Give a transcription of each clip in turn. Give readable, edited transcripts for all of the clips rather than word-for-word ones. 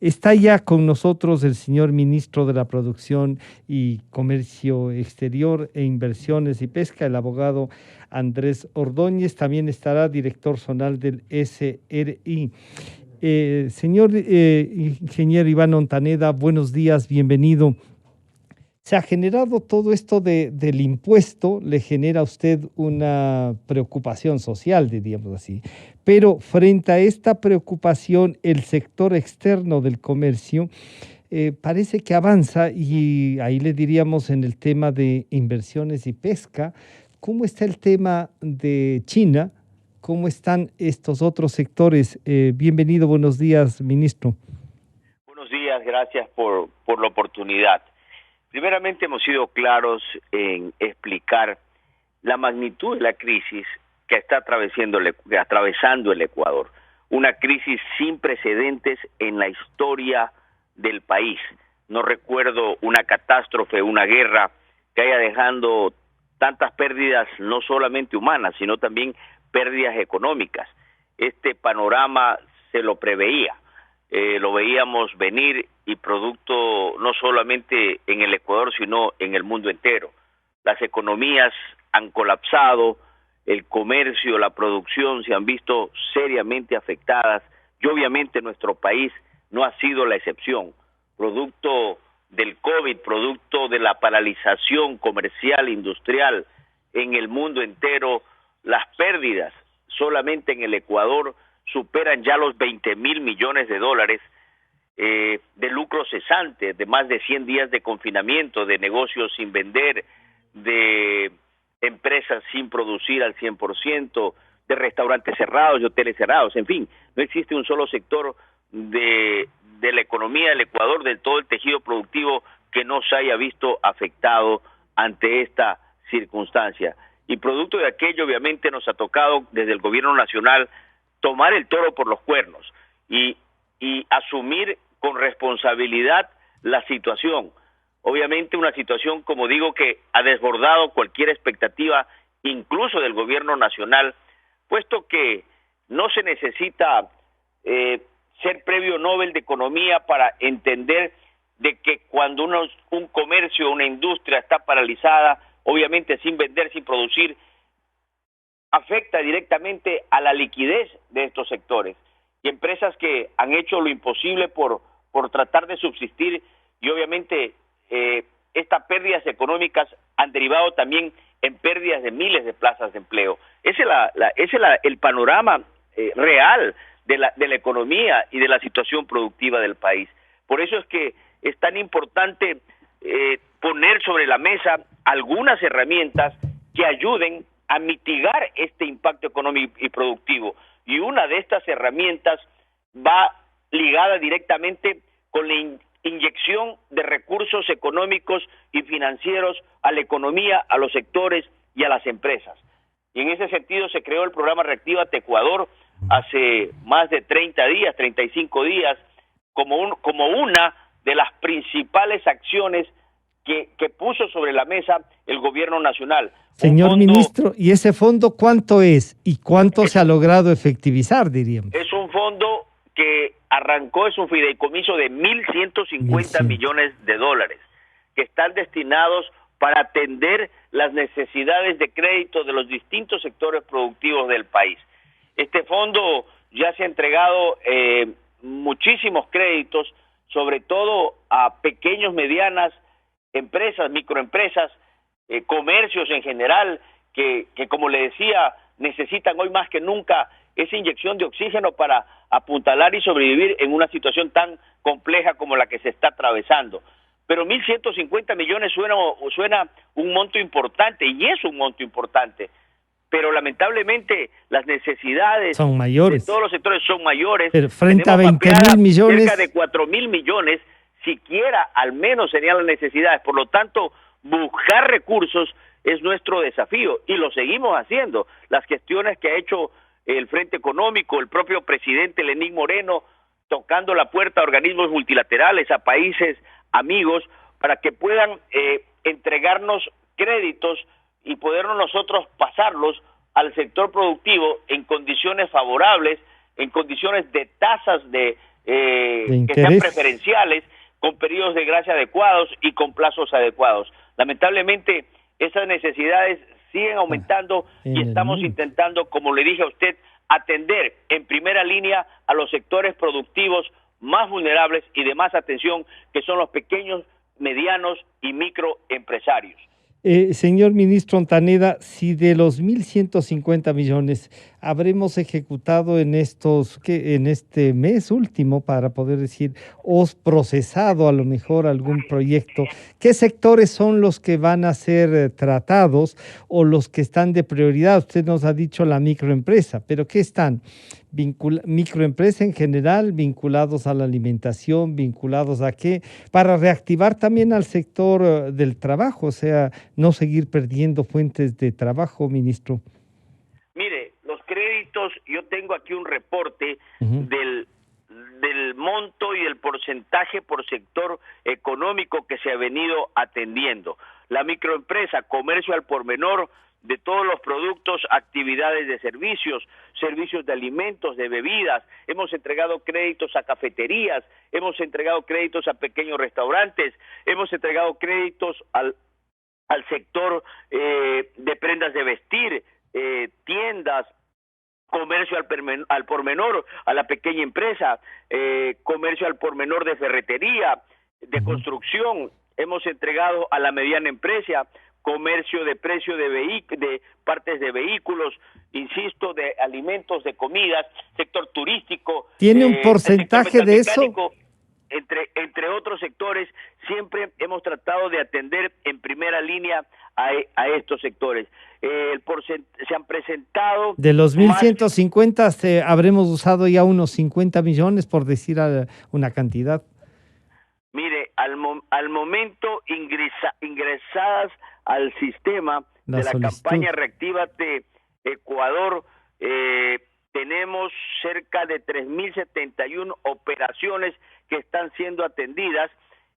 Está ya con nosotros el señor ministro de la Producción y Comercio Exterior e Inversiones y Pesca, el abogado Andrés Ordóñez. También estará director zonal del SRI. Señor ingeniero Iván Ontaneda, buenos días, bienvenido. Se ha generado todo esto del impuesto, le genera a usted una preocupación social, diríamos así. Pero frente a esta preocupación, el sector externo del comercio parece que avanza y ahí le diríamos en el tema de inversiones y pesca, ¿cómo está el tema de China? ¿Cómo están estos otros sectores? Bienvenido, buenos días, ministro. Buenos días, gracias por la oportunidad. Primeramente hemos sido claros en explicar la magnitud de la crisis que está atravesando el Ecuador. Una crisis sin precedentes en la historia del país. No recuerdo una catástrofe, una guerra que haya dejado tantas pérdidas, no solamente humanas, sino también pérdidas económicas. Este panorama se lo preveía. Lo veíamos venir y producto no solamente en el Ecuador, sino en el mundo entero. Las economías han colapsado, el comercio, la producción se han visto seriamente afectadas y obviamente nuestro país no ha sido la excepción. Producto del COVID, producto de la paralización comercial, industrial en el mundo entero, las pérdidas solamente en el Ecuador superan ya los 20,000 millones de dólares de lucro cesante, de más de 100 días de confinamiento, de negocios sin vender, de empresas sin producir al 100%, de restaurantes cerrados, de hoteles cerrados, en fin, no existe un solo sector de la economía del Ecuador, de todo el tejido productivo que no se haya visto afectado ante esta circunstancia. Y producto de aquello, obviamente, nos ha tocado desde el gobierno nacional tomar el toro por los cuernos y asumir con responsabilidad la situación. Obviamente una situación, como digo, que ha desbordado cualquier expectativa, incluso del gobierno nacional, puesto que no se necesita ser premio Nobel de Economía para entender de que cuando un comercio, una industria está paralizada, obviamente sin vender, sin producir, afecta directamente a la liquidez de estos sectores. Y empresas que han hecho lo imposible por tratar de subsistir y obviamente estas pérdidas económicas han derivado también en pérdidas de miles de plazas de empleo. Ese es el panorama real de la economía y de la situación productiva del país. Por eso es que es tan importante poner sobre la mesa algunas herramientas que ayuden a mitigar este impacto económico y productivo. Y una de estas herramientas va ligada directamente con la inyección de recursos económicos y financieros a la economía, a los sectores y a las empresas. Y en ese sentido se creó el programa Reactívate Ecuador hace más de 30 días, 35 días, como una de las principales acciones que puso sobre la mesa el gobierno nacional. Señor ministro, ¿y ese fondo cuánto es y cuánto se ha logrado efectivizar, diríamos? Es un fondo que arrancó, es un fideicomiso de 1.150 millones de dólares que están destinados para atender las necesidades de crédito de los distintos sectores productivos del país. Este fondo ya se ha entregado muchísimos créditos, sobre todo a pequeños, medianas empresas, microempresas, comercios en general, que como le decía, necesitan hoy más que nunca esa inyección de oxígeno para apuntalar y sobrevivir en una situación tan compleja como la que se está atravesando. Pero 1.150 millones suena un monto importante, y es un monto importante, pero lamentablemente las necesidades son mayores. De todos los sectores son mayores. Pero frente a 20,000 millones... Cerca de 4,000 millones, siquiera al menos serían las necesidades. Por lo tanto, buscar recursos es nuestro desafío y lo seguimos haciendo. Las gestiones que ha hecho el Frente Económico, el propio presidente Lenín Moreno, tocando la puerta a organismos multilaterales, a países amigos, para que puedan entregarnos créditos y podernos nosotros pasarlos al sector productivo en condiciones favorables, en condiciones de tasas de de que sean interés preferenciales, con periodos de gracia adecuados y con plazos adecuados. Lamentablemente, esas necesidades siguen aumentando y en el estamos mundo. intentando, como le dije a usted, atender en primera línea a los sectores productivos más vulnerables y de más atención, que son los pequeños, medianos y microempresarios. Señor ministro Ontaneda, si de los 1.150 millones habremos ejecutado en en este mes último, para poder decir, o procesado a lo mejor algún proyecto, ¿qué sectores son los que van a ser tratados o los que están de prioridad? Usted nos ha dicho la microempresa, pero ¿qué están? Microempresa en general, vinculados a la alimentación, vinculados a qué, para reactivar también al sector del trabajo, o sea, no seguir perdiendo fuentes de trabajo, ministro. Mire, los créditos, yo tengo aquí un reporte Uh-huh. del monto y el porcentaje por sector económico que se ha venido atendiendo. La microempresa, comercio al por menor, de todos los productos, actividades de servicios, servicios de alimentos, de bebidas, hemos entregado créditos a cafeterías, hemos entregado créditos a pequeños restaurantes, hemos entregado créditos al sector de prendas de vestir, tiendas, comercio al por menor, a la pequeña empresa, comercio al por menor de ferretería, de construcción, hemos entregado a la mediana empresa, comercio de precio de partes de vehículos, insisto, de alimentos, de comidas, sector turístico, ¿Tiene un porcentaje de eso? Entre otros sectores. Siempre hemos tratado de atender en primera línea a estos sectores. Se han presentado De los más. 1.150 habremos usado ya unos 50 millones, por decir una cantidad. Mire, al momento ingresadas al sistema de la campaña Reactívate Ecuador, tenemos cerca de 3.071 operaciones que están siendo atendidas,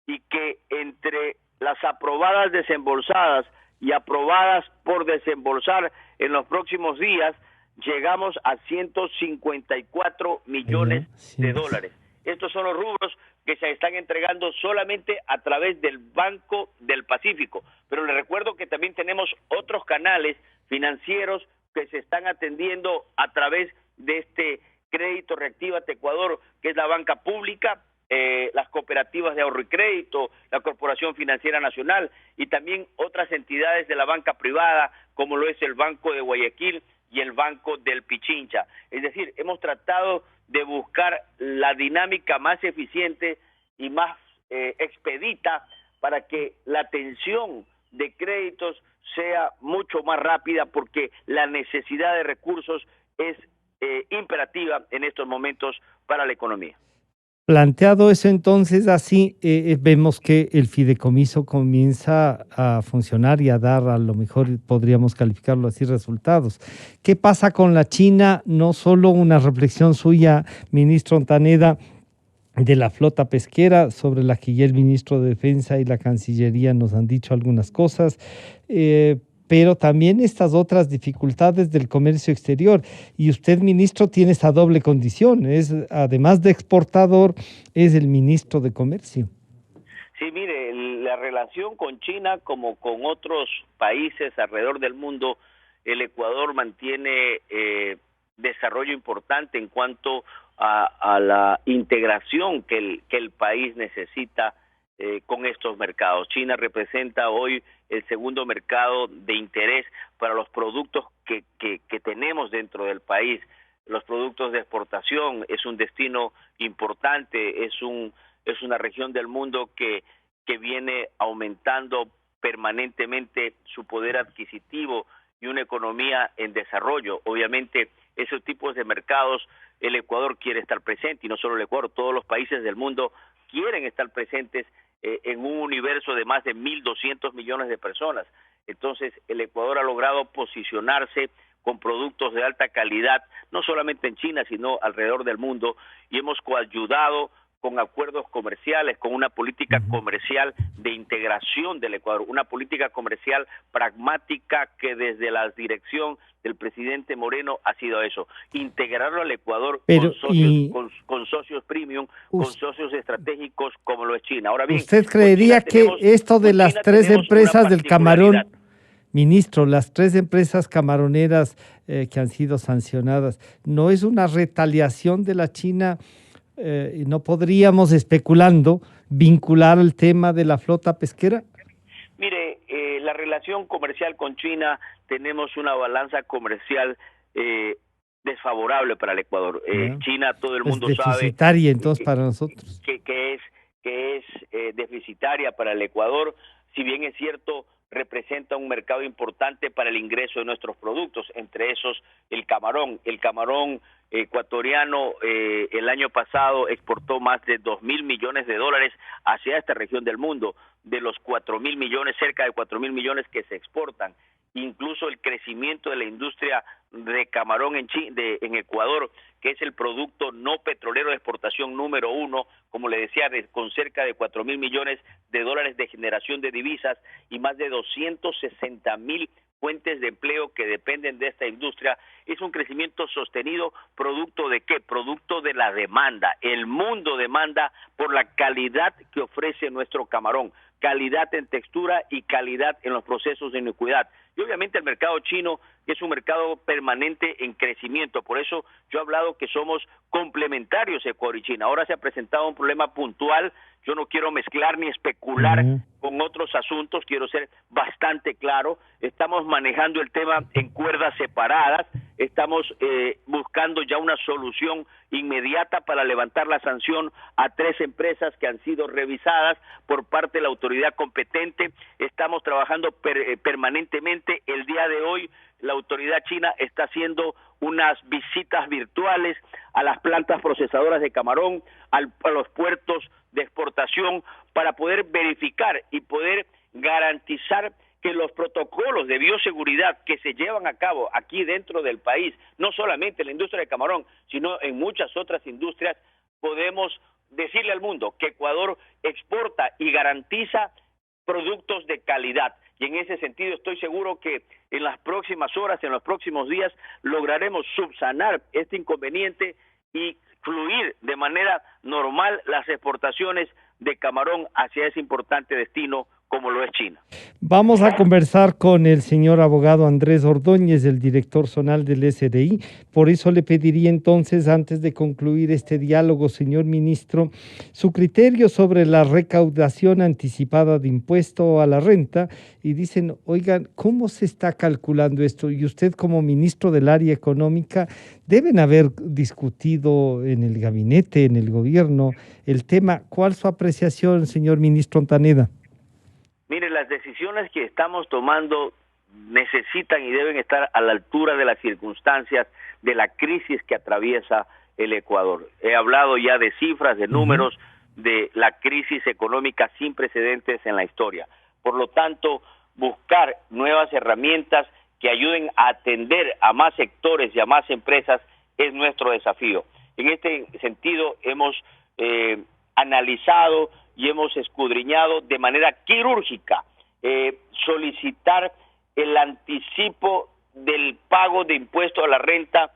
y que entre las aprobadas desembolsadas y aprobadas por desembolsar en los próximos días, llegamos a 154 millones de dólares. Estos son los rubros que se están entregando solamente a través del Banco del Pacífico. Pero les recuerdo que también tenemos otros canales financieros que se están atendiendo a través de este crédito Reactívate Ecuador, que es la banca pública, las cooperativas de ahorro y crédito, la Corporación Financiera Nacional, y también otras entidades de la banca privada, como lo es el Banco de Guayaquil y el Banco del Pichincha. Es decir, hemos tratado de buscar la dinámica más eficiente y más expedita para que la atención de créditos sea mucho más rápida, porque la necesidad de recursos es imperativa en estos momentos para la economía. Planteado eso, entonces, así vemos que el fideicomiso comienza a funcionar y a dar, a lo mejor podríamos calificarlo así, resultados. ¿Qué pasa con la China? No solo una reflexión suya, ministro Ontaneda, de la flota pesquera, sobre la que ya el ministro de Defensa y la Cancillería nos han dicho algunas cosas, pero también estas otras dificultades del comercio exterior. Y usted, ministro, tiene esa doble condición, además de exportador, es el ministro de Comercio. Sí, mire, la relación con China, como con otros países alrededor del mundo, el Ecuador mantiene desarrollo importante en cuanto a la integración que el país necesita con estos mercados. China representa hoy el segundo mercado de interés para los productos que tenemos dentro del país. Los productos de exportación, es un destino importante, es una región del mundo que viene aumentando permanentemente su poder adquisitivo y una economía en desarrollo. Obviamente, esos tipos de mercados, el Ecuador quiere estar presente, y no solo el Ecuador, todos los países del mundo quieren estar presentes en un universo de más de 1.200 millones de personas. Entonces, el Ecuador ha logrado posicionarse con productos de alta calidad, no solamente en China, sino alrededor del mundo, y hemos coayudado con acuerdos comerciales, con una política comercial de integración del Ecuador, una política comercial pragmática que desde la dirección del presidente Moreno ha sido eso, integrarlo al Ecuador con socios premium, con socios estratégicos como lo es China. Ahora bien, ¿usted creería que esto de las tres empresas del camarón, ministro, las tres empresas camaroneras que han sido sancionadas, no es una retaliación de la China? ¿No podríamos, especulando, vincular el tema de la flota pesquera? Mire, la relación comercial con China, tenemos una balanza comercial desfavorable para el Ecuador. China, todo el mundo sabe, deficitaria entonces para nosotros, que es deficitaria para el Ecuador. Si bien es cierto, representa un mercado importante para el ingreso de nuestros productos, entre esos el camarón. El camarón ecuatoriano el año pasado exportó más de 2.000 millones de dólares hacia esta región del mundo, de los 4.000 millones, cerca de 4.000 millones que se exportan. Incluso el crecimiento de la industria de camarón en Ecuador, que es el producto no petrolero de exportación número 1, como le decía, con cerca de 4.000 millones de dólares de generación de divisas y más de 260.000 fuentes de empleo que dependen de esta industria, es un crecimiento sostenido, ¿producto de qué? Producto de la demanda. El mundo demanda por la calidad que ofrece nuestro camarón, calidad en textura y calidad en los procesos de inocuidad. Y obviamente el mercado chino es un mercado permanente en crecimiento, por eso yo he hablado que somos complementarios Ecuador y China. Ahora se ha presentado un problema puntual, yo no quiero mezclar ni especular con otros asuntos, quiero ser bastante claro, estamos manejando el tema en cuerdas separadas, estamos buscando ya una solución inmediata para levantar la sanción a 3 empresas que han sido revisadas por parte de la autoridad competente. Estamos trabajando permanentemente. El día de hoy la autoridad china está haciendo unas visitas virtuales a las plantas procesadoras de camarón, a los puertos de exportación, para poder verificar y poder garantizar que los protocolos de bioseguridad que se llevan a cabo aquí dentro del país, no solamente en la industria de camarón, sino en muchas otras industrias, podemos decirle al mundo que Ecuador exporta y garantiza productos de calidad. Y en ese sentido estoy seguro que en las próximas horas, en los próximos días, lograremos subsanar este inconveniente y fluir de manera normal las exportaciones de camarón hacia ese importante destino como lo es China. Vamos a conversar con el señor abogado Andrés Ordóñez, el director zonal del SDI. Por eso le pediría entonces, antes de concluir este diálogo, señor ministro, su criterio sobre la recaudación anticipada de impuesto a la renta. Y dicen, oigan, ¿cómo se está calculando esto? Y usted, como ministro del área económica, deben haber discutido en el gabinete, en el gobierno, el tema. ¿Cuál es su apreciación, señor ministro Ontaneda? Mire, las decisiones que estamos tomando necesitan y deben estar a la altura de las circunstancias de la crisis que atraviesa el Ecuador. He hablado ya de cifras, de números, de la crisis económica sin precedentes en la historia. Por lo tanto, buscar nuevas herramientas que ayuden a atender a más sectores y a más empresas es nuestro desafío. En este sentido, hemos analizado y hemos escudriñado de manera quirúrgica solicitar el anticipo del pago de impuesto a la renta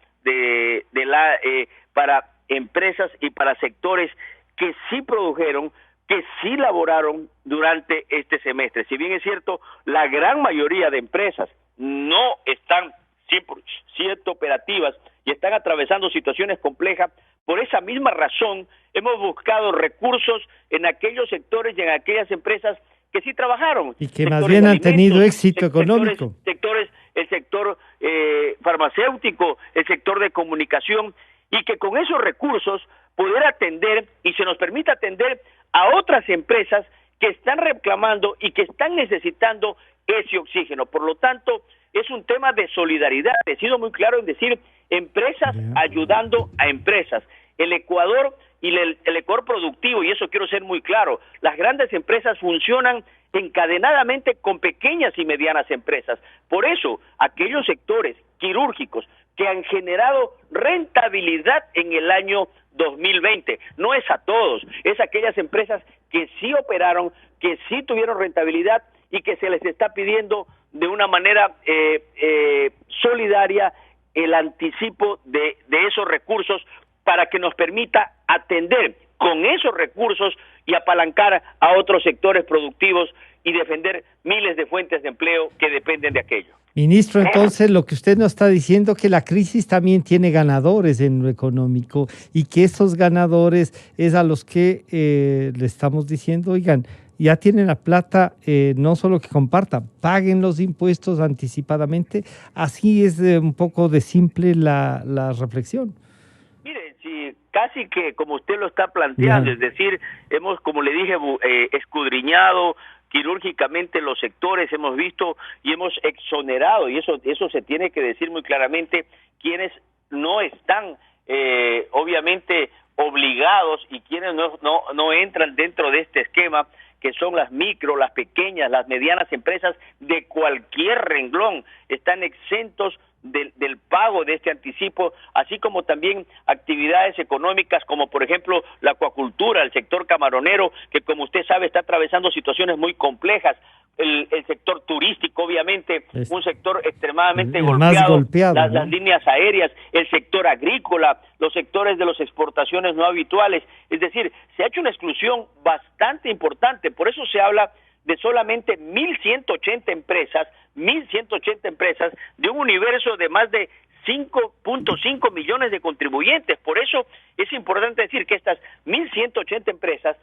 para empresas y para sectores que sí produjeron, que sí laboraron durante este semestre. Si bien es cierto, la gran mayoría de empresas no están 100% operativas y están atravesando situaciones complejas, por esa misma razón hemos buscado recursos en aquellos sectores y en aquellas empresas que sí trabajaron. Y que más bien han tenido éxito económico. El sector farmacéutico, el sector de comunicación, y que con esos recursos poder atender y se nos permita atender a otras empresas que están reclamando y que están necesitando ese oxígeno. Por lo tanto, es un tema de solidaridad. He sido muy claro en decir empresas ayudando a empresas. El Ecuador y el Ecuador productivo, y eso quiero ser muy claro, las grandes empresas funcionan encadenadamente con pequeñas y medianas empresas. Por eso, aquellos sectores quirúrgicos que han generado rentabilidad en el año 2020. No es a todos, es a aquellas empresas que sí operaron, que sí tuvieron rentabilidad y que se les está pidiendo de una manera solidaria el anticipo de esos recursos para que nos permita atender con esos recursos y apalancar a otros sectores productivos y defender miles de fuentes de empleo que dependen de aquello. Ministro, entonces lo que usted nos está diciendo que la crisis también tiene ganadores en lo económico y que esos ganadores es a los que le estamos diciendo, oigan, ya tienen la plata, no solo que compartan, paguen los impuestos anticipadamente. Así es un poco de simple la reflexión. Mire, si casi que como usted lo está planteando, es decir, hemos, como le dije, escudriñado quirúrgicamente los sectores, hemos visto y hemos exonerado, y eso se tiene que decir muy claramente, quienes no están obviamente obligados y quienes no entran dentro de este esquema, que son las micro, las pequeñas, las medianas empresas de cualquier renglón, están exentos del pago de este anticipo, así como también actividades económicas como por ejemplo la acuacultura, el sector camaronero, que como usted sabe está atravesando situaciones muy complejas, el sector turístico obviamente, un sector extremadamente golpeado, ¿no? Las líneas aéreas, el sector agrícola, los sectores de las exportaciones no habituales, es decir, se ha hecho una exclusión bastante importante, por eso se habla de solamente 1.180 empresas de un universo de más de 5.5 millones de contribuyentes. Por eso es importante decir que estas 1.180 empresas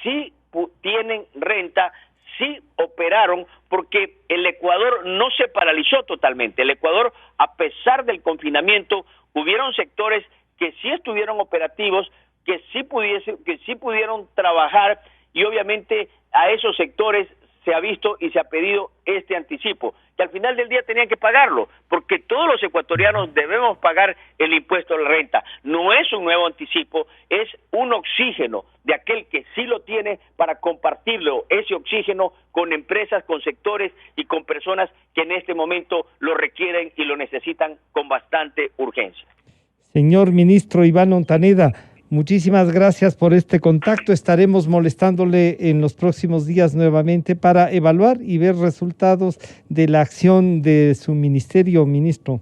sí tienen renta, sí operaron, porque el Ecuador no se paralizó totalmente. El Ecuador, a pesar del confinamiento, hubieron sectores que sí estuvieron operativos, que sí pudieron trabajar, y obviamente a esos sectores se ha visto y se ha pedido este anticipo, que al final del día tenían que pagarlo, porque todos los ecuatorianos debemos pagar el impuesto a la renta. No es un nuevo anticipo, es un oxígeno de aquel que sí lo tiene para compartirlo, ese oxígeno, con empresas, con sectores y con personas que en este momento lo requieren y lo necesitan con bastante urgencia. Señor ministro Iván Ontaneda, muchísimas gracias por este contacto. Estaremos molestándole en los próximos días nuevamente para evaluar y ver resultados de la acción de su ministerio, ministro.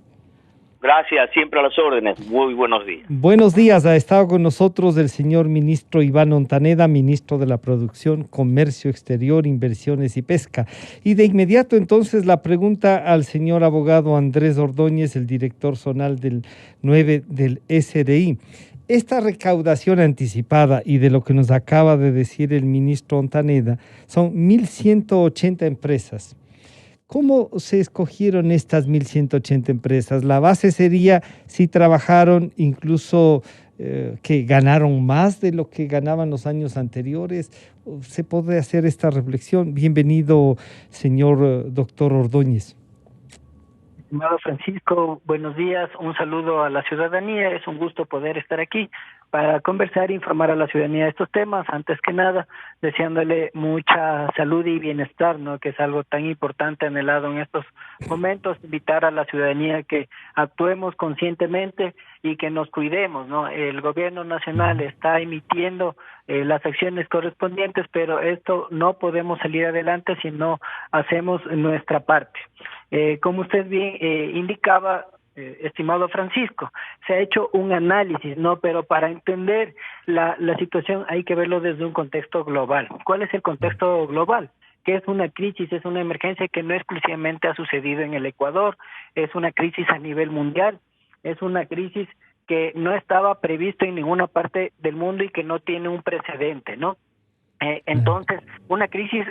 Gracias, siempre a las órdenes. Muy buenos días. Buenos días. Ha estado con nosotros el señor ministro Iván Ontaneda, ministro de la Producción, Comercio Exterior, Inversiones y Pesca. Y de inmediato entonces la pregunta al señor abogado Andrés Ordóñez, el director zonal del 9 del SRI. Esta recaudación anticipada y de lo que nos acaba de decir el ministro Ontaneda son 1.180 empresas. ¿Cómo se escogieron estas 1.180 empresas? La base sería si trabajaron incluso que ganaron más de lo que ganaban los años anteriores. ¿Se puede hacer esta reflexión? Bienvenido, señor doctor Ordóñez. Estimado Francisco, buenos días, un saludo a la ciudadanía, es un gusto poder estar aquí para conversar e informar a la ciudadanía de estos temas, antes que nada deseándole mucha salud y bienestar, ¿no? Que es algo tan importante anhelado en estos momentos, invitar a la ciudadanía que actuemos conscientemente y que nos cuidemos, ¿no? El gobierno nacional está emitiendo las acciones correspondientes, pero esto no podemos salir adelante si no hacemos nuestra parte. Como usted bien indicaba, estimado Francisco, se ha hecho un análisis, ¿no? Pero para entender la situación hay que verlo desde un contexto global. ¿Cuál es el contexto global? Que es una crisis, es una emergencia que no exclusivamente ha sucedido en el Ecuador, es una crisis a nivel mundial, es una crisis que no estaba previsto en ninguna parte del mundo y que no tiene un precedente, ¿no? Entonces, una crisis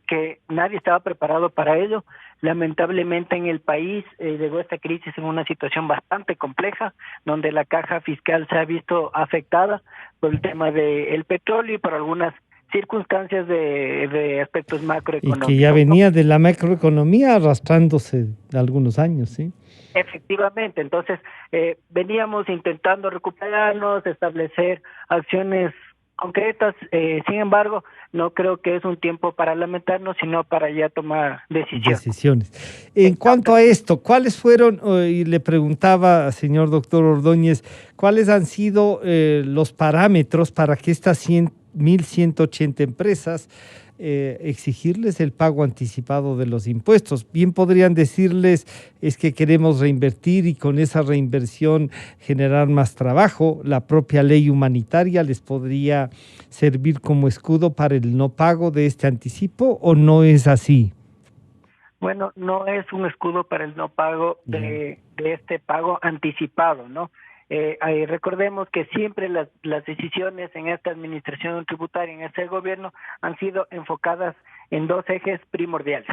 que nadie estaba preparado para ello. Lamentablemente en el país llegó esta crisis en una situación bastante compleja, donde la caja fiscal se ha visto afectada por el tema del petróleo y por algunas circunstancias de aspectos macroeconómicos. Y que ya venía de la macroeconomía arrastrándose de algunos años, ¿sí? Efectivamente, entonces veníamos intentando recuperarnos, establecer acciones concretas. Sin embargo, no creo que es un tiempo para lamentarnos, sino para ya tomar decisiones. En cuanto a esto, ¿cuáles fueron, y le preguntaba, señor doctor Ordóñez, cuáles han sido los parámetros para que estas 1.180 empresas exigirles el pago anticipado de los impuestos? Bien podrían decirles, es que queremos reinvertir y con esa reinversión generar más trabajo. La propia ley humanitaria les podría servir como escudo para el no pago de este anticipo, ¿o no es así? Bueno, no es un escudo para el no pago de este pago anticipado, ¿no? Recordemos que siempre las decisiones en esta administración tributaria, en este gobierno, han sido enfocadas en dos ejes primordiales.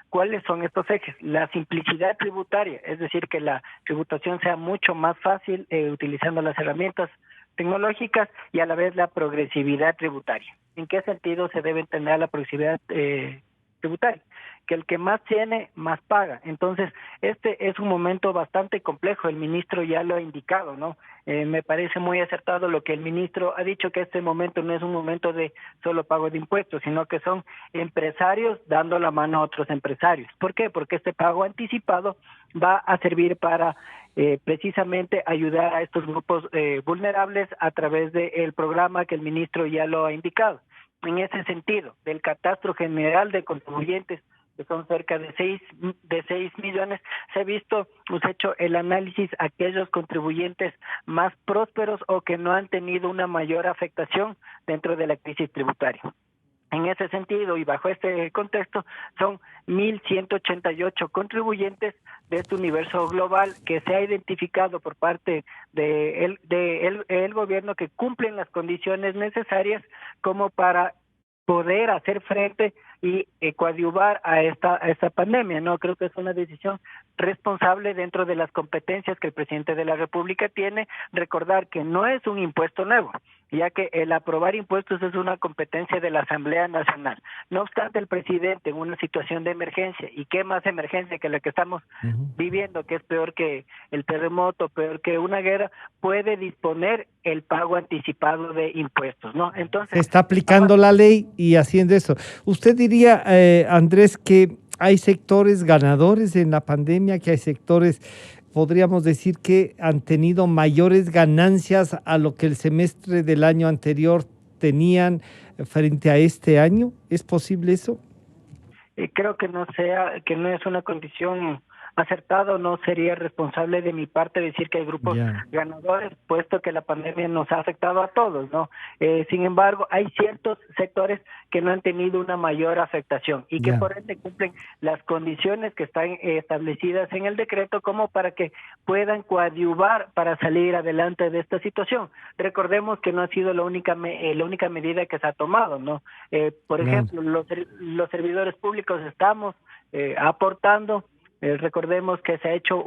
¿Cuáles son estos ejes? La simplicidad tributaria, es decir, que la tributación sea mucho más fácil utilizando las herramientas tecnológicas, y a la vez la progresividad tributaria. ¿En qué sentido se debe entender la progresividad tributaria? Que el que más tiene, más paga. Entonces, este es un momento bastante complejo, el ministro ya lo ha indicado, ¿no? Me parece muy acertado lo que el ministro ha dicho, que este momento no es un momento de solo pago de impuestos, sino que son empresarios dando la mano a otros empresarios. ¿Por qué? Porque este pago anticipado va a servir para precisamente ayudar a estos grupos vulnerables a través del programa que el ministro ya lo ha indicado. En ese sentido, del catastro general de contribuyentes, que son cerca de 6 millones, se ha hecho el análisis a aquellos contribuyentes más prósperos o que no han tenido una mayor afectación dentro de la crisis tributaria. En ese sentido y bajo este contexto, son 1.188 contribuyentes de este universo global que se ha identificado por parte de el gobierno, que cumplen las condiciones necesarias como para poder hacer frente y coadyuvar a esta pandemia, ¿no? Creo que es una decisión responsable dentro de las competencias que el presidente de la República tiene. Recordar que no es un impuesto nuevo, ya que el aprobar impuestos es una competencia de la Asamblea Nacional. No obstante, el presidente, en una situación de emergencia, y qué más emergencia que la que estamos viviendo, que es peor que el terremoto, peor que una guerra, puede disponer el pago anticipado de impuestos, ¿no? Entonces, se está aplicando la ley y haciendo eso. ¿Usted diría, Andrés, que hay sectores ganadores en la pandemia, que hay sectores, podríamos decir, que han tenido mayores ganancias a lo que el semestre del año anterior tenían frente a este año? ¿Es posible eso? Creo que no es una condición acertada. No sería responsable de mi parte decir que hay grupos ganadores, puesto que la pandemia nos ha afectado a todos, ¿no? Sin embargo, hay ciertos sectores que no han tenido una mayor afectación y que por ende cumplen las condiciones que están establecidas en el decreto como para que puedan coadyuvar para salir adelante de esta situación. Recordemos que no ha sido la única medida que se ha tomado, ¿no? Por ejemplo, los servidores públicos estamos aportando. Recordemos que se ha hecho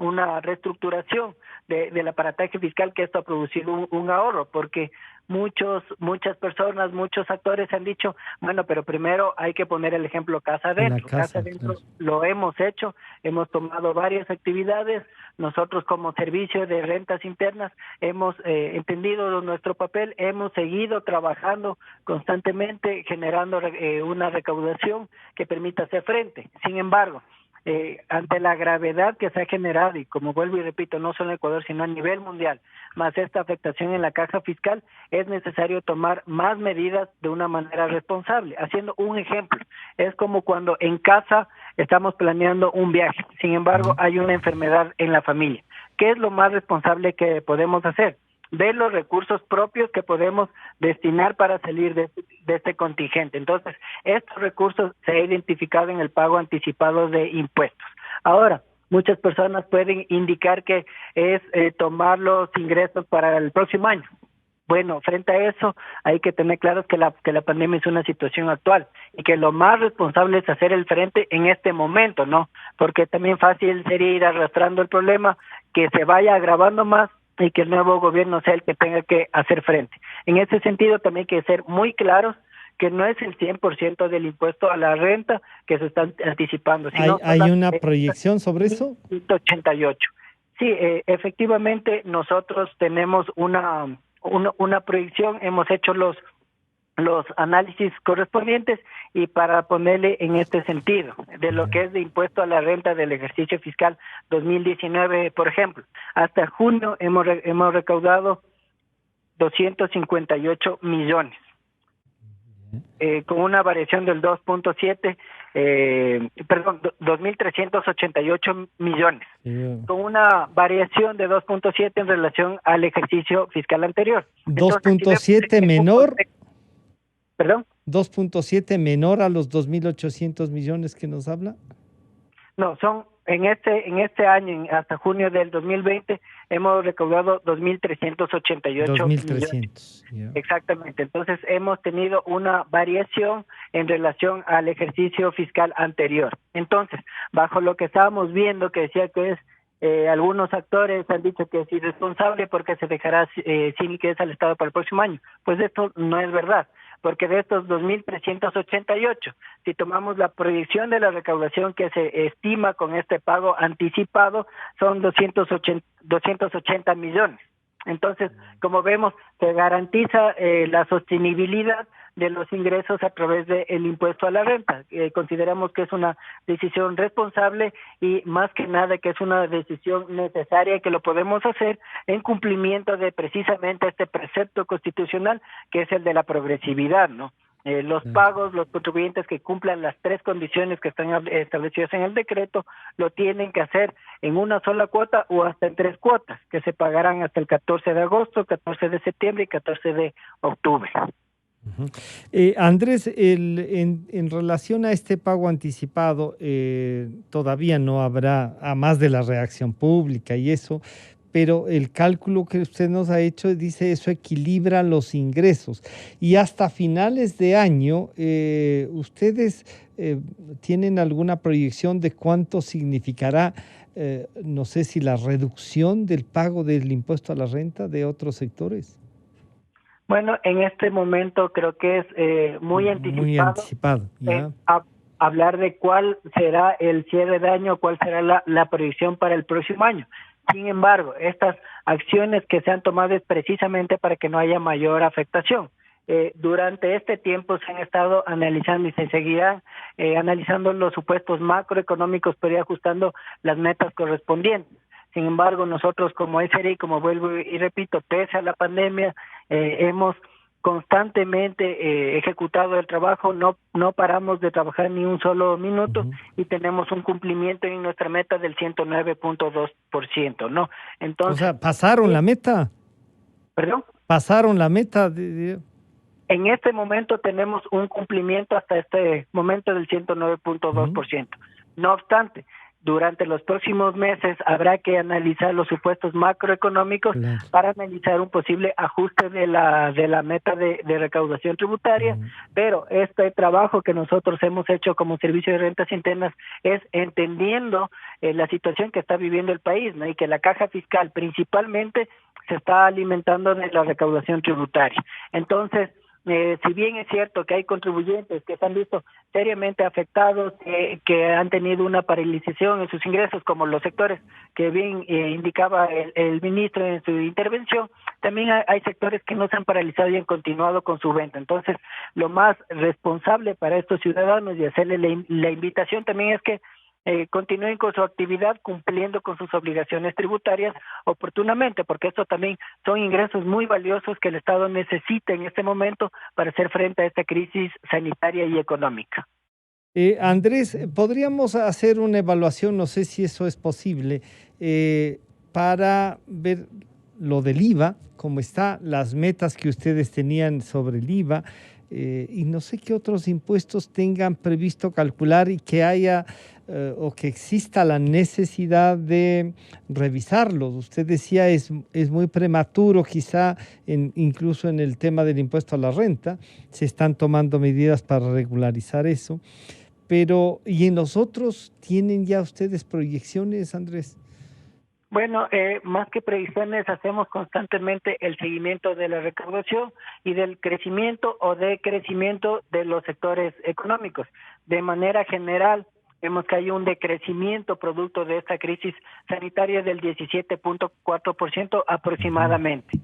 una reestructuración del aparataje fiscal, que esto ha producido un ahorro, porque muchas personas, muchos actores han dicho, bueno, pero primero hay que poner el ejemplo casa adentro. Casa adentro lo hemos hecho, hemos tomado varias actividades. Nosotros, como servicio de rentas internas, hemos entendido nuestro papel, hemos seguido trabajando constantemente, generando una recaudación que permita hacer frente. Sin embargo, ante la gravedad que se ha generado, y como vuelvo y repito, no solo en Ecuador, sino a nivel mundial, más esta afectación en la caja fiscal, es necesario tomar más medidas de una manera responsable. Haciendo un ejemplo, es como cuando en casa estamos planeando un viaje, sin embargo hay una enfermedad en la familia. ¿Qué es lo más responsable que podemos hacer? Ver los recursos propios que podemos destinar para salir de este contingente. Entonces, estos recursos se han identificado en el pago anticipado de impuestos. Ahora, muchas personas pueden indicar que es tomar los ingresos para el próximo año. Bueno, frente a eso hay que tener claro que la pandemia es una situación actual y que lo más responsable es hacer el frente en este momento, ¿no? Porque también fácil sería ir arrastrando el problema, que se vaya agravando más y que el nuevo gobierno sea el que tenga que hacer frente. En ese sentido también hay que ser muy claros que no es el 100% del impuesto a la renta que se está anticipando. Sino ¿Hay una proyección sobre eso? 188. Sí, efectivamente nosotros tenemos una una proyección, hemos hecho los análisis correspondientes y para ponerle en este sentido, de lo que es de impuesto a la renta del ejercicio fiscal 2019, por ejemplo, hasta junio hemos recaudado 258 millones, con una variación del 2.7, 2.388 millones, con una variación de 2.7 en relación al ejercicio fiscal anterior. 2.7 menor. ¿Perdón? 2.7 menor a los 2.800 millones que nos habla. No, son en este año, hasta junio del 2020, hemos recaudado 2.388 millones. Yeah. Exactamente. Entonces, hemos tenido una variación en relación al ejercicio fiscal anterior. Entonces, bajo lo que estábamos viendo, que decía que es algunos actores han dicho que es irresponsable porque se dejará sin liquidez al Estado para el próximo año. Pues esto no es verdad, porque de estos 2.388, si tomamos la proyección de la recaudación que se estima con este pago anticipado, son 280 millones. Entonces, como vemos, se garantiza la sostenibilidad de los ingresos a través del impuesto a la renta. Consideramos que es una decisión responsable y más que nada que es una decisión necesaria y que lo podemos hacer en cumplimiento de precisamente este precepto constitucional que es el de la progresividad, ¿no? Los pagos, los contribuyentes que cumplan las tres condiciones que están establecidas en el decreto, lo tienen que hacer en una sola cuota o hasta en tres cuotas, que se pagarán hasta el 14 de agosto, 14 de septiembre y 14 de octubre. Andrés, en relación a este pago anticipado, todavía no habrá, a más de la reacción pública y eso, pero el cálculo que usted nos ha hecho dice eso equilibra los ingresos. Y hasta finales de año, ¿ustedes tienen alguna proyección de cuánto significará, no sé si la reducción del pago del impuesto a la renta de otros sectores? Bueno, en este momento creo que es muy anticipado ¿ya? Hablar de cuál será el cierre de año, cuál será la proyección para el próximo año. Sin embargo, estas acciones que se han tomado es precisamente para que no haya mayor afectación. Durante este tiempo se han estado analizando y se seguirán analizando los supuestos macroeconómicos, pero ir ajustando las metas correspondientes. Sin embargo, nosotros como SRI, como vuelvo y repito, pese a la pandemia, hemos constantemente ejecutado el trabajo, no paramos de trabajar ni un solo minuto y tenemos un cumplimiento en nuestra meta del 109.2%, ¿no? Entonces, o sea, ¿pasaron la meta? ¿Perdón? ¿Pasaron la meta? En este momento tenemos un cumplimiento hasta este momento del 109.2%. No obstante, durante los próximos meses habrá que analizar los supuestos macroeconómicos para analizar un posible ajuste de la meta de recaudación tributaria, pero este trabajo que nosotros hemos hecho como Servicio de Rentas Internas es entendiendo la situación que está viviendo el país, ¿no? Y que la caja fiscal principalmente se está alimentando de la recaudación tributaria. Entonces, si bien es cierto que hay contribuyentes que se han visto seriamente afectados, que han tenido una paralización en sus ingresos, como los sectores que bien indicaba el ministro en su intervención, también hay sectores que no se han paralizado y han continuado con su venta. Entonces, lo más responsable para estos ciudadanos y hacerle la invitación también es que continúen con su actividad cumpliendo con sus obligaciones tributarias oportunamente, porque esto también son ingresos muy valiosos que el Estado necesita en este momento para hacer frente a esta crisis sanitaria y económica. Andrés, podríamos hacer una evaluación, no sé si eso es posible, para ver lo del IVA, cómo está, las metas que ustedes tenían sobre el IVA, y no sé qué otros impuestos tengan previsto calcular y que haya o que exista la necesidad de revisarlos. Usted decía es muy prematuro, quizá incluso en el tema del impuesto a la renta, se están tomando medidas para regularizar eso, pero ¿y en los otros tienen ya ustedes proyecciones, Andrés? Bueno, más que previsiones, hacemos constantemente el seguimiento de la recaudación y del crecimiento o decrecimiento de los sectores económicos. De manera general, vemos que hay un decrecimiento producto de esta crisis sanitaria del 17.4% aproximadamente.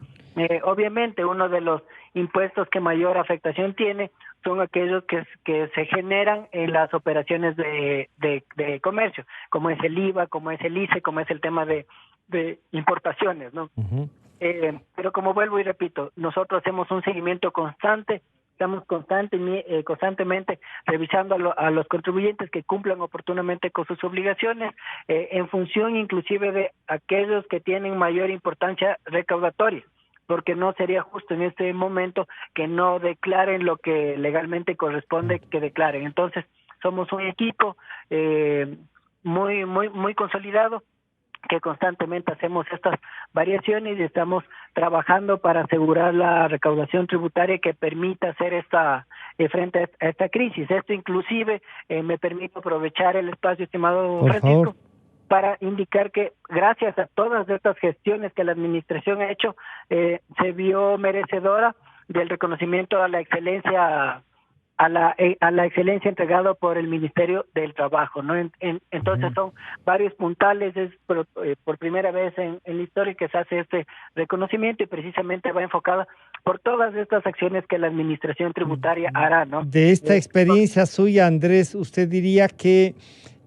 Obviamente, uno de los impuestos que mayor afectación tiene son aquellos que se generan en las operaciones de comercio, como es el IVA, como es el ICE, como es el tema de importaciones, ¿no? Ujú. Pero como vuelvo y repito, nosotros hacemos un seguimiento constante, estamos constantemente revisando a los contribuyentes que cumplan oportunamente con sus obligaciones, en función inclusive de aquellos que tienen mayor importancia recaudatoria, porque no sería justo en este momento que no declaren lo que legalmente corresponde que declaren. Entonces, somos un equipo muy consolidado, que constantemente hacemos estas variaciones y estamos trabajando para asegurar la recaudación tributaria que permita hacer frente a esta crisis. Esto inclusive me permite aprovechar el espacio, estimado Por Francisco, favor, para indicar que gracias a todas estas gestiones que la administración ha hecho, se vio merecedora del reconocimiento a la excelencia a la excelencia entregado por el Ministerio del Trabajo, ¿no? Entonces son varios puntales, es por primera vez en la historia que se hace este reconocimiento y precisamente va enfocada por todas estas acciones que la administración tributaria hará, ¿no? De esta experiencia suya, Andrés, ¿usted diría que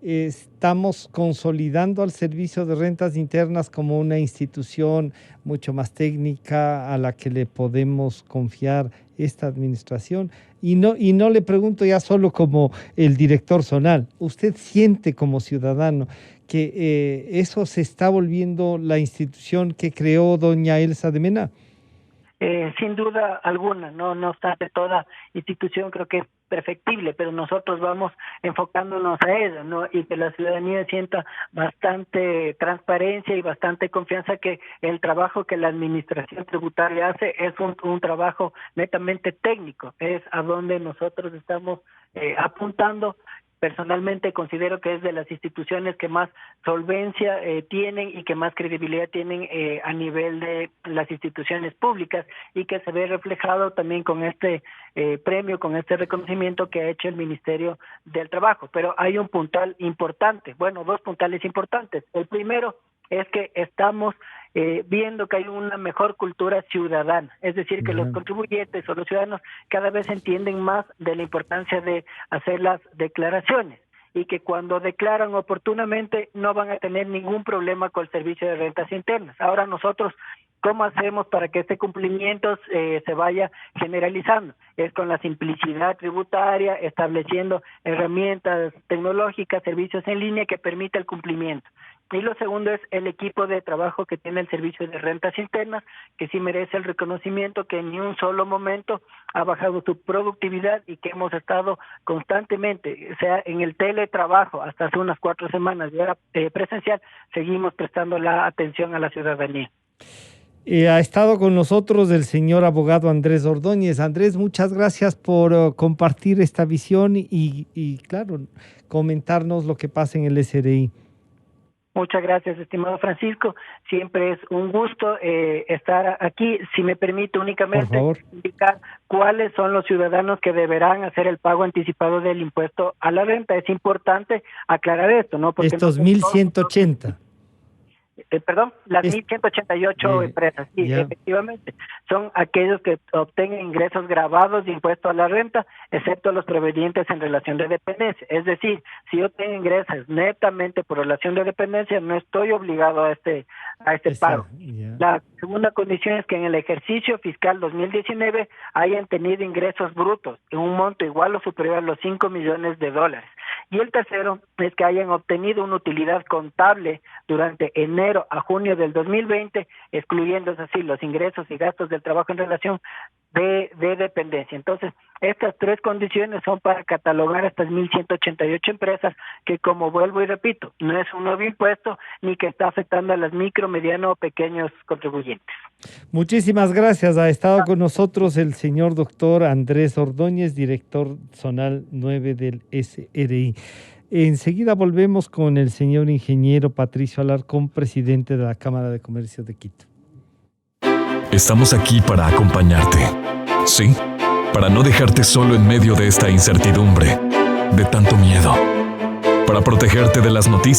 estamos consolidando al Servicio de Rentas Internas como una institución mucho más técnica a la que le podemos confiar esta administración? Y no le pregunto ya solo como el director zonal, ¿usted siente como ciudadano que eso se está volviendo la institución que creó doña Elsa de Mena? Sin duda alguna, no obstante, toda institución creo que es perfectible, pero nosotros vamos enfocándonos a ella, ¿no? Y que la ciudadanía sienta bastante transparencia y bastante confianza que el trabajo que la administración tributaria hace es un trabajo netamente técnico, es a donde nosotros estamos apuntando. Personalmente considero que es de las instituciones que más solvencia tienen y que más credibilidad tienen a nivel de las instituciones públicas y que se ve reflejado también con este premio, con este reconocimiento que ha hecho el Ministerio del Trabajo. Pero hay un puntal importante, bueno, dos puntales importantes. El primero es que estamos viendo que hay una mejor cultura ciudadana, es decir, que los contribuyentes o los ciudadanos cada vez entienden más de la importancia de hacer las declaraciones y que cuando declaran oportunamente no van a tener ningún problema con el Servicio de Rentas Internas. Ahora nosotros, ¿cómo hacemos para que este cumplimiento se vaya generalizando? Es con la simplicidad tributaria, estableciendo herramientas tecnológicas, servicios en línea que permita el cumplimiento. Y lo segundo es el equipo de trabajo que tiene el Servicio de Rentas Internas, que sí merece el reconocimiento que en ni un solo momento ha bajado su productividad y que hemos estado constantemente, sea en el teletrabajo hasta hace unas 4 semanas y ahora presencial, seguimos prestando la atención a la ciudadanía. Ha estado con nosotros el señor abogado Andrés Ordóñez. Andrés, muchas gracias por compartir esta visión y claro, comentarnos lo que pasa en el SRI. Muchas gracias, estimado Francisco. Siempre es un gusto estar aquí. Si me permite únicamente indicar cuáles son los ciudadanos que deberán hacer el pago anticipado del impuesto a la renta. Es importante aclarar esto, ¿no? Porque estos 1.180. Perdón, las 1.188 empresas, sí, efectivamente, son aquellos que obtengan ingresos gravados de impuesto a la renta, excepto los provenientes en relación de dependencia. Es decir, si yo tengo ingresos netamente por relación de dependencia, no estoy obligado a este pago. La segunda condición es que en el ejercicio fiscal 2019 hayan tenido ingresos brutos en un monto igual o superior a los $5 millones. Y el tercero es que hayan obtenido una utilidad contable durante enero a junio del 2020, excluyendo así los ingresos y gastos del trabajo en relación de dependencia. Entonces, estas tres condiciones son para catalogar estas 1.188 empresas que, como vuelvo y repito, no es un nuevo impuesto ni que está afectando a las micro, mediano o pequeños contribuyentes. Muchísimas gracias. Ha estado con nosotros el señor doctor Andrés Ordóñez, director zonal 9 del SRI. Enseguida volvemos con el señor ingeniero Patricio Alarcón, presidente de la Cámara de Comercio de Quito. Estamos aquí para acompañarte. Sí, para no dejarte solo en medio de esta incertidumbre, de tanto miedo. Para protegerte de las noticias